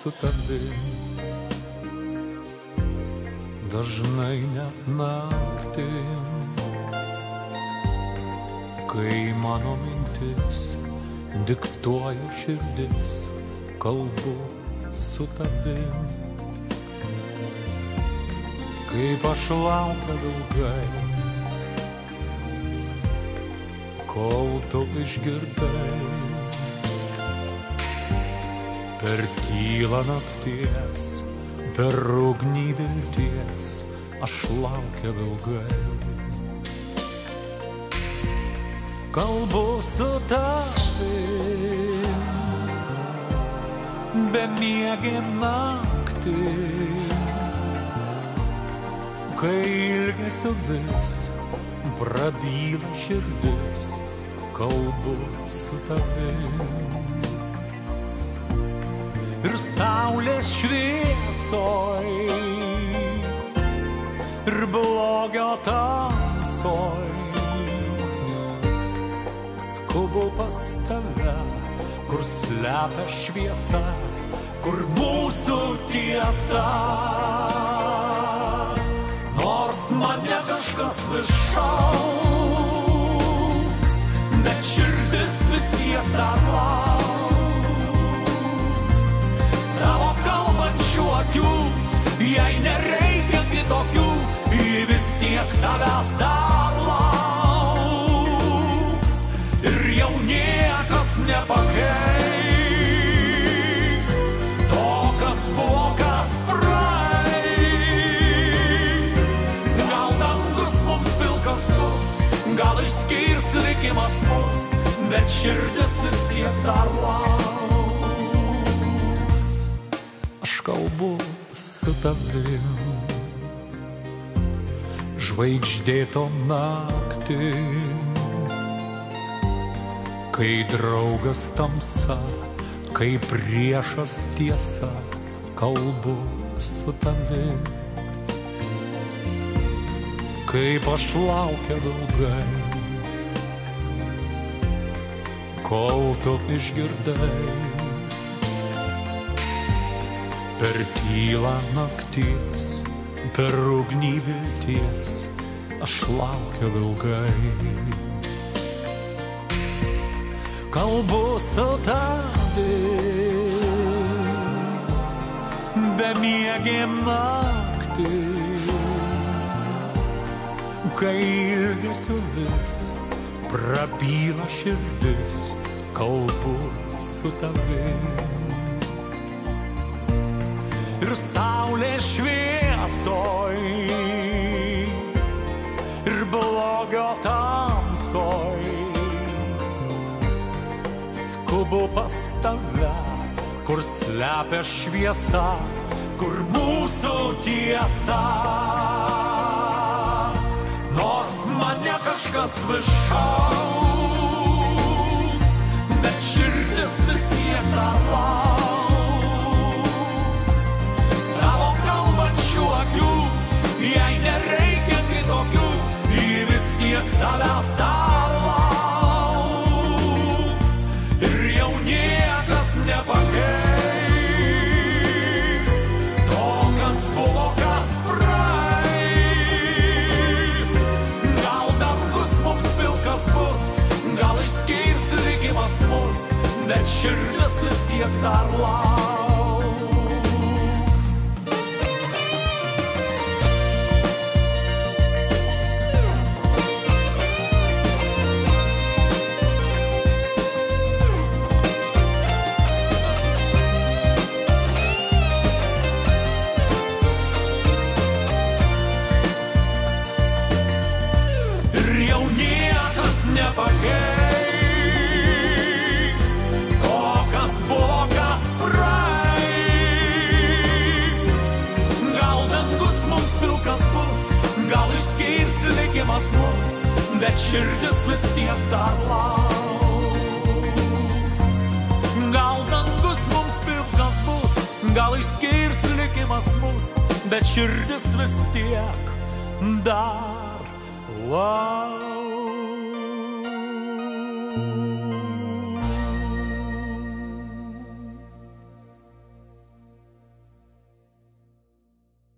su tavim. Dažnai net naktim, kai mano mintis diktuoja širdis, kalbu su tavim. Kaip aš laukiu ilgai, kol tu išgirdai. Per tylą nakties, per ugnį vilties, aš laukiu ilgai. Kalbu su tavim, bemiegė naktį, kai ilgesio vis prabyla širdis, kalbu su tavim. Ir saulės šviesoj, ir blogio tamsoj, skubu pas tave, kur slepia šviesa, kur mūsų tiesa. Nors mane kažkas vis šauks, bet širdis vis tiek dar lauks. Tavo kalbančių akių, jei nereikia kitokių, ji vis tiek tavęs dar lauks. Ir jau niekas nepakeis to, kas buvo, kas praeis. Gal dangus mums pilkas bus, gal išskirs likimas mus, bet širdis vis tiek dar lauks. Aš kalbu su tavim, žvaigždėtom naktim, kai draugas tamsa, kai priešas tiesa, kalbu su tavim. Kaip aš laukiu ilgai, kol tu išgirdai. Per tylą nakties, per ugnį vilties, aš laukiu ilgai. Kalbu su tavim, bemiegėm naktį, kai ilgesio vis prabyla širdis, kalbu su tavim. Ir saulės šviesoj, ir blogio tamsoj, skubu pas tave, kur slepia šviesa, kur mūsų tiesa. Nors mane kažkas vis šauks, bet širdis vis tiek dar lauks. Tavo kalbančių akių, jei nereikia kitokių, ji vis tiek tavęs dar lauks. Ir jau niekas nepakeis to, kas buvo, kas praeis. Gal dangus mums pilkas bus, gal išskirs likimas mus, bet širdis vis tiek dar lauks. Ir jau niekas nepakeis to, kas buvo, kas praeis. Gal dangus mums pilkas bus, gal išskirs likimas mus, bet širdis vis tiek dar lauks. Gal dangus mums pilkas bus, gal išskirs likimas mus, bet širdis vis tiek dar lauks.